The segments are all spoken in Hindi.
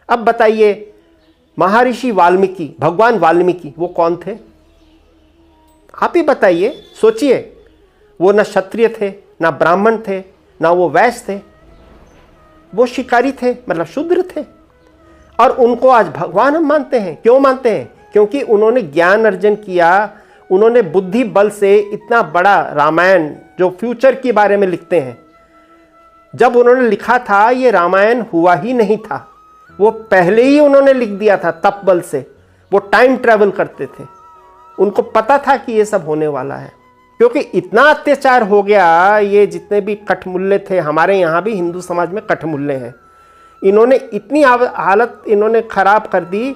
अब बताइए, महर्षि वाल्मीकि, भगवान वाल्मीकि, वो कौन थे? आप ही बताइए, सोचिए। वो ना क्षत्रिय थे, ना ब्राह्मण थे, ना वो वैश्य थे, वो शिकारी थे, मतलब शूद्र थे। और उनको आज भगवान हम मानते हैं। क्यों मानते हैं? क्योंकि उन्होंने ज्ञान अर्जन किया, उन्होंने बुद्धि बल से इतना बड़ा रामायण, जो फ्यूचर के बारे में लिखते हैं, जब उन्होंने लिखा था ये रामायण हुआ ही नहीं था, वो पहले ही उन्होंने लिख दिया था तप बल से। वो टाइम ट्रैवल करते थे, उनको पता था कि ये सब होने वाला है। क्योंकि इतना अत्याचार हो गया, ये जितने भी कठमुल्ले थे, हमारे यहाँ भी हिंदू समाज में कठमुल्ले हैं, इन्होंने इतनी हालत इन्होंने खराब कर दी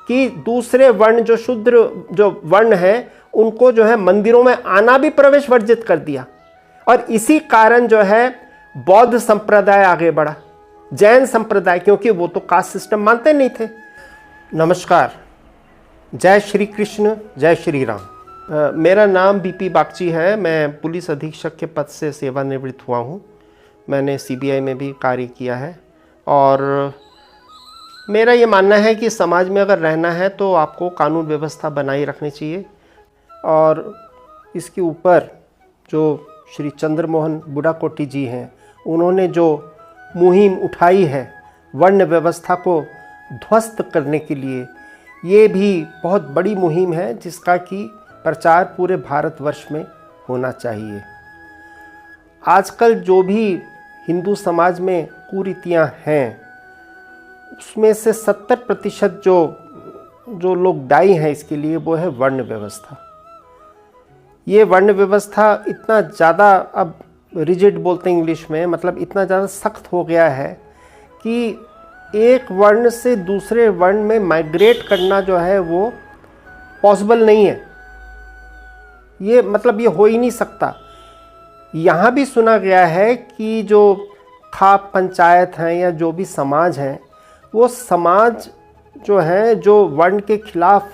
कि दूसरे वर्ण, जो शूद्र जो वर्ण है, उनको जो है मंदिरों में आना भी प्रवेश वर्जित कर दिया। और इसी कारण जो है बौद्ध संप्रदाय आगे बढ़ा, जैन संप्रदाय, क्योंकि वो तो कास्ट सिस्टम मानते नहीं थे। नमस्कार, जय श्री कृष्ण, जय श्री राम। मेरा नाम बीपी बागची है। मैं पुलिस अधीक्षक के पद से सेवानिवृत्त हुआ हूँ। मैंने सीबीआई में भी कार्य किया है। और मेरा ये मानना है कि समाज में अगर रहना है तो आपको कानून व्यवस्था बनाए रखनी चाहिए। और इसके ऊपर जो श्री चंद्रमोहन बुढ़ाकोटी जी हैं, उन्होंने जो मुहिम उठाई है वर्ण व्यवस्था को ध्वस्त करने के लिए, ये भी बहुत बड़ी मुहिम है जिसका कि प्रचार पूरे भारतवर्ष में होना चाहिए। आजकल जो भी हिंदू समाज में कुरीतियाँ हैं, उसमें से 70% जो लोग दायी हैं इसके लिए, वो है वर्ण व्यवस्था। ये वर्ण व्यवस्था इतना ज़्यादा, अब रिजिड बोलते हैं इंग्लिश में, मतलब इतना ज़्यादा सख्त हो गया है कि एक वर्ण से दूसरे वर्ण में माइग्रेट करना जो है वो पॉसिबल नहीं है। ये मतलब ये हो ही नहीं सकता। यहाँ भी सुना गया है कि जो खाप पंचायत हैं या जो भी समाज हैं, वो समाज जो है, जो वर्ण के खिलाफ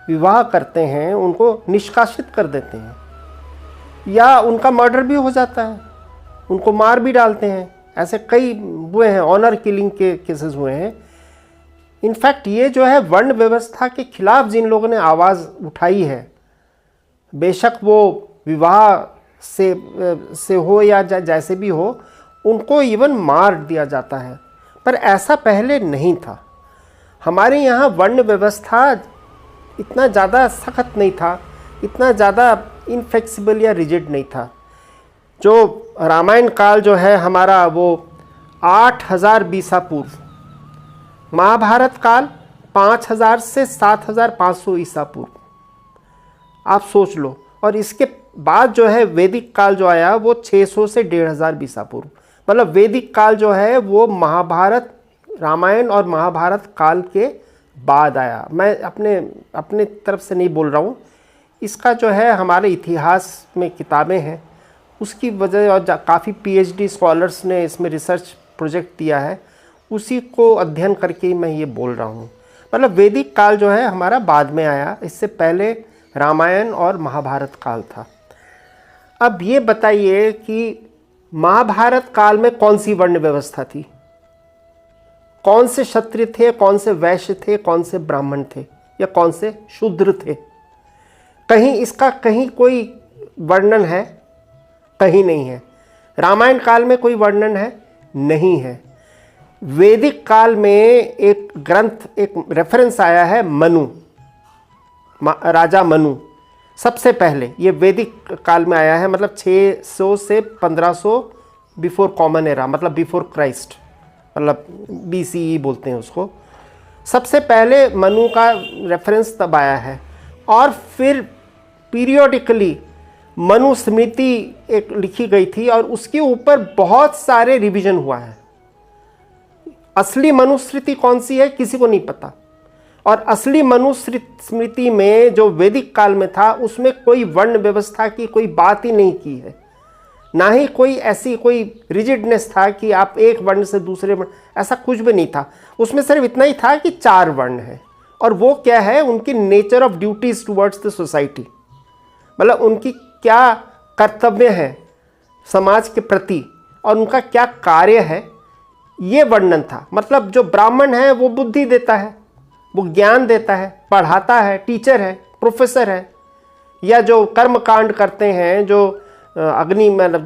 विवाह करते हैं, उनको निष्कासित कर देते हैं या उनका मर्डर भी हो जाता है, उनको मार भी डालते हैं। ऐसे कई हुए हैं, ऑनर किलिंग के केसेस हुए हैं। इनफैक्ट ये जो है वर्ण व्यवस्था के खिलाफ जिन लोगों ने आवाज़ उठाई है, बेशक वो विवाह से हो या जैसे भी हो, उनको इवन मार दिया जाता है। पर ऐसा पहले नहीं था। हमारे यहाँ वर्ण व्यवस्था इतना ज़्यादा सख्त नहीं था, इतना ज़्यादा इनफ्लेक्सिबल या रिजिड नहीं था। जो रामायण काल जो है हमारा, वो 8000 बीसा पूर्व, महाभारत काल 5000 से 7500 ईसा पूर्व, आप सोच लो। और इसके बाद जो है वैदिक काल जो आया, वो 600 से 1500 बीसा पूर्व। मतलब वैदिक काल जो है वो महाभारत, रामायण और महाभारत काल के बाद आया। मैं अपने तरफ से नहीं बोल रहा हूँ, इसका जो है हमारे इतिहास में किताबें हैं, उसकी वजह, और काफ़ी पीएचडी स्कॉलर्स ने इसमें रिसर्च प्रोजेक्ट दिया है, उसी को अध्ययन करके ही मैं ये बोल रहा हूँ। मतलब वैदिक काल जो है हमारा बाद में आया, इससे पहले रामायण और महाभारत काल था। अब ये बताइए कि महाभारत काल में कौन सी वर्ण व्यवस्था थी? कौन से क्षत्रिय थे, कौन से वैश्य थे, कौन से ब्राह्मण थे, या कौन से शूद्र थे? कहीं इसका कहीं कोई वर्णन है? कहीं नहीं है। रामायण काल में कोई वर्णन है? नहीं है। वैदिक काल में एक ग्रंथ, एक रेफरेंस आया है, मनु, राजा मनु। सबसे पहले ये वैदिक काल में आया है, मतलब 600 से 1500 बिफोर कॉमन एरा, मतलब बिफोर क्राइस्ट, मतलब BCE बोलते हैं उसको। सबसे पहले मनु का रेफरेंस तब आया है। और फिर पीरियोडिकली मनुस्मृति एक लिखी गई थी और उसके ऊपर बहुत सारे रिवीजन हुआ है। असली मनुस्मृति कौन सी है किसी को नहीं पता। और असली मनुस्मृति में जो वैदिक काल में था, उसमें कोई वर्ण व्यवस्था की कोई बात ही नहीं की है, ना ही कोई ऐसी कोई रिजिडनेस था कि आप एक वर्ण से दूसरे वर्ण, ऐसा कुछ भी नहीं था। उसमें सिर्फ इतना ही था कि 4 वर्ण हैं, और वो क्या है, उनकी nature of duties towards the society, मतलब उनकी क्या कर्तव्य है समाज के प्रति और उनका क्या कार्य है, ये वर्णन था। मतलब जो ब्राह्मण है वो बुद्धि देता है, वो ज्ञान देता है, पढ़ाता है, टीचर है, प्रोफेसर है, या जो कर्म कांड करते हैं, जो अग्नि मतलब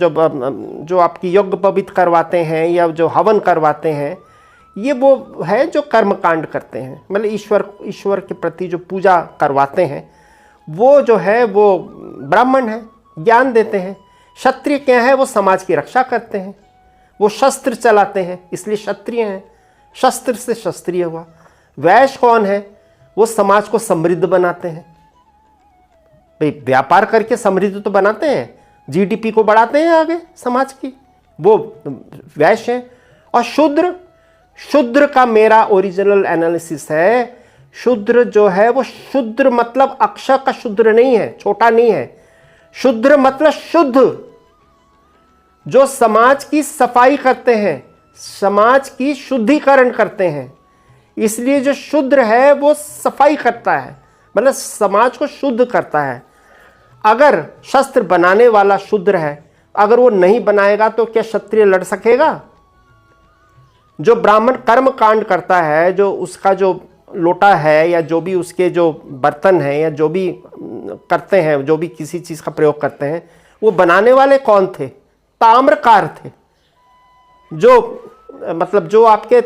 जो आपकी यज्ञ पवित्र करवाते हैं या जो हवन करवाते हैं, ये वो है जो कर्म कांड करते हैं, मतलब ईश्वर के प्रति जो पूजा करवाते हैं, वो जो है वो ब्राह्मण है, ज्ञान देते हैं। क्षत्रिय क्या है, वो समाज की रक्षा करते हैं, वो शस्त्र चलाते हैं, इसलिए क्षत्रिय हैं, शस्त्र से क्षत्रिय हुआ। वैश्य कौन है, वो समाज को समृद्ध बनाते हैं। भाई व्यापार करके समृद्ध तो बनाते हैं, जीडीपी को बढ़ाते हैं आगे समाज की, वो वैश्य है। और शूद्र का मेरा ओरिजिनल एनालिसिस है, शूद्र जो है वो शूद्र मतलब अक्षर का शूद्र नहीं है, छोटा नहीं है। शूद्र मतलब शुद्ध, जो समाज की सफाई करते हैं, समाज की शुद्धिकरण करते हैं। इसलिए जो शूद्र है वो सफाई करता है, मतलब समाज को शुद्ध करता है। अगर शस्त्र बनाने वाला शूद्र है, अगर वो नहीं बनाएगा तो क्या क्षत्रिय लड़ सकेगा? जो ब्राह्मण कर्म कांड करता है, जो उसका जो लोटा है या जो भी उसके जो बर्तन है या जो भी करते हैं, जो भी किसी चीज़ का प्रयोग करते हैं, वो बनाने वाले कौन थे? ताम्रकार थे। जो मतलब जो आपके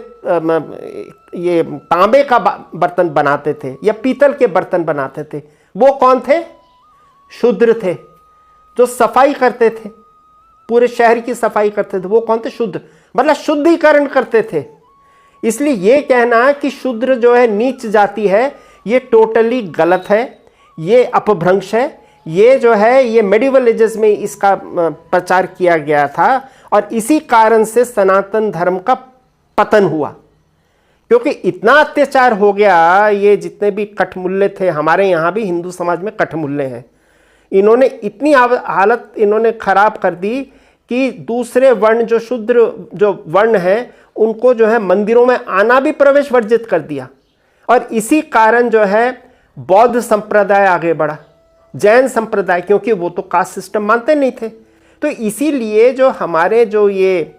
ये तांबे का बर्तन बनाते थे या पीतल के बर्तन बनाते थे, वो कौन थे? शूद्र थे। जो सफाई करते थे, पूरे शहर की सफाई करते थे, वो कौन थे? शूद्र, मतलब शुद्धिकरण करते थे। इसलिए ये कहना कि शूद्र जो है नीच जाति है, ये टोटली गलत है, ये अपभ्रंश है। ये जो है ये मेडिवल एजेस में इसका प्रचार किया गया था और इसी कारण से सनातन धर्म का पतन हुआ, क्योंकि इतना अत्याचार हो गया। ये जितने भी कठमुल्ले थे, हमारे यहाँ भी हिंदू समाज में कठमुल्ले हैं, इन्होंने इतनी हालत इन्होंने खराब कर दी कि दूसरे वर्ण जो शूद्र जो वर्ण है उनको जो है मंदिरों में आना भी प्रवेश वर्जित कर दिया। और इसी कारण जो है बौद्ध संप्रदाय आगे बढ़ा, जैन संप्रदाय, क्योंकि वो तो कास्ट सिस्टम मानते नहीं थे। तो इसीलिए जो हमारे जो ये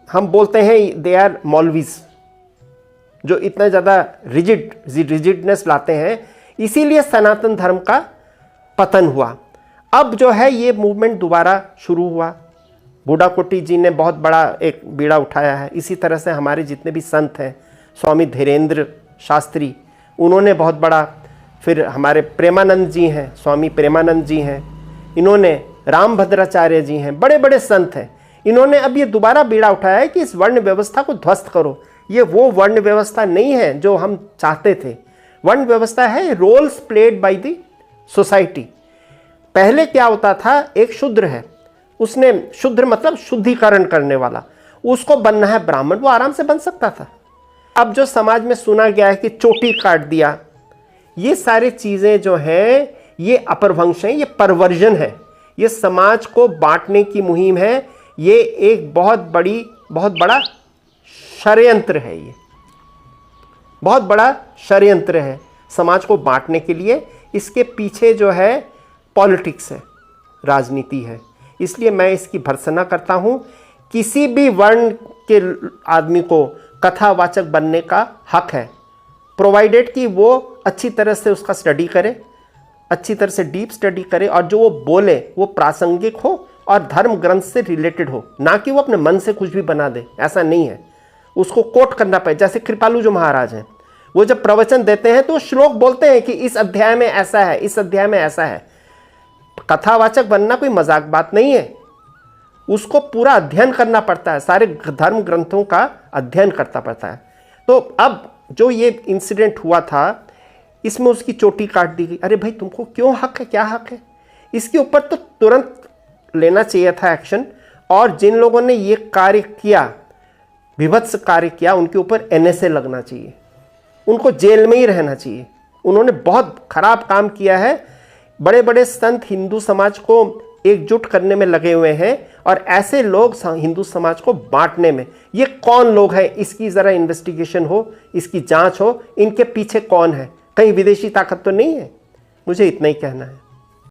हम बोलते हैं दे आर मौलवीज, जो इतना ज़्यादा रिजिडनेस लाते हैं, इसीलिए सनातन धर्म का पतन हुआ। अब जो है ये मूवमेंट दोबारा शुरू हुआ। बूढ़ा कोटी जी ने बहुत बड़ा एक बीड़ा उठाया है। इसी तरह से हमारे जितने भी संत हैं, स्वामी धीरेन्द्र शास्त्री, उन्होंने बहुत बड़ा, फिर हमारे प्रेमानंद जी हैं, स्वामी प्रेमानंद जी हैं, इन्होंने रामभद्राचार्य जी हैं, बड़े बड़े संत हैं। इन्होंने अब ये दोबारा बीड़ा उठाया है कि इस वर्ण व्यवस्था को ध्वस्त करो। ये वो वर्ण व्यवस्था नहीं है जो हम चाहते थे। वर्ण व्यवस्था है roles played by the society. पहले क्या होता था, एक शूद्र है, उसने, शूद्र मतलब शुद्धिकरण करने वाला, उसको बनना है ब्राह्मण, वो आराम से बन सकता था। अब जो समाज में सुना गया है कि चोटी काट दिया, ये सारी चीज़ें जो हैं ये अपभ्रंश हैं, ये परवर्जन है, ये समाज को बांटने की मुहिम है। ये एक बहुत बड़ा षड्यंत्र है, ये बहुत बड़ा षड्यंत्र है समाज को बांटने के लिए। इसके पीछे जो है पॉलिटिक्स है, राजनीति है। इसलिए मैं इसकी भर्त्सना करता हूँ। किसी भी वर्ण के आदमी को कथावाचक बनने का हक है, प्रोवाइडेड कि वो अच्छी तरह से उसका स्टडी करे, अच्छी तरह से डीप स्टडी करे, और जो वो बोले वो प्रासंगिक हो और धर्म ग्रंथ से रिलेटेड हो, ना कि वो अपने मन से कुछ भी बना दे। ऐसा नहीं है, उसको कोट करना पड़े। जैसे कृपालु जो महाराज हैं, वो जब प्रवचन देते हैं तो श्लोक बोलते हैं कि इस अध्याय में ऐसा है, इस अध्याय में ऐसा है। कथावाचक बनना कोई मजाक बात नहीं है, उसको पूरा अध्ययन करना पड़ता है, सारे धर्म ग्रंथों का अध्ययन करना पड़ता है। तो अब जो ये इंसिडेंट हुआ था, इसमें उसकी चोटी काट दी गई। अरे भाई, तुमको क्यों हक है, क्या हक है? इसके ऊपर तो तुरंत लेना चाहिए था एक्शन। और जिन लोगों ने ये कार्य किया, विभत्स कार्य किया, उनके ऊपर NSA लगना चाहिए, उनको जेल में ही रहना चाहिए। उन्होंने बहुत खराब काम किया है। बड़े बड़े संत हिंदू समाज को एकजुट करने में लगे हुए हैं और ऐसे लोग हिंदू समाज को बांटने में। ये कौन लोग हैं, इसकी ज़रा इन्वेस्टिगेशन हो, इसकी जांच हो, इनके पीछे कौन है। कहीं विदेशी ताकत तो नहीं है। मुझे इतना ही कहना है।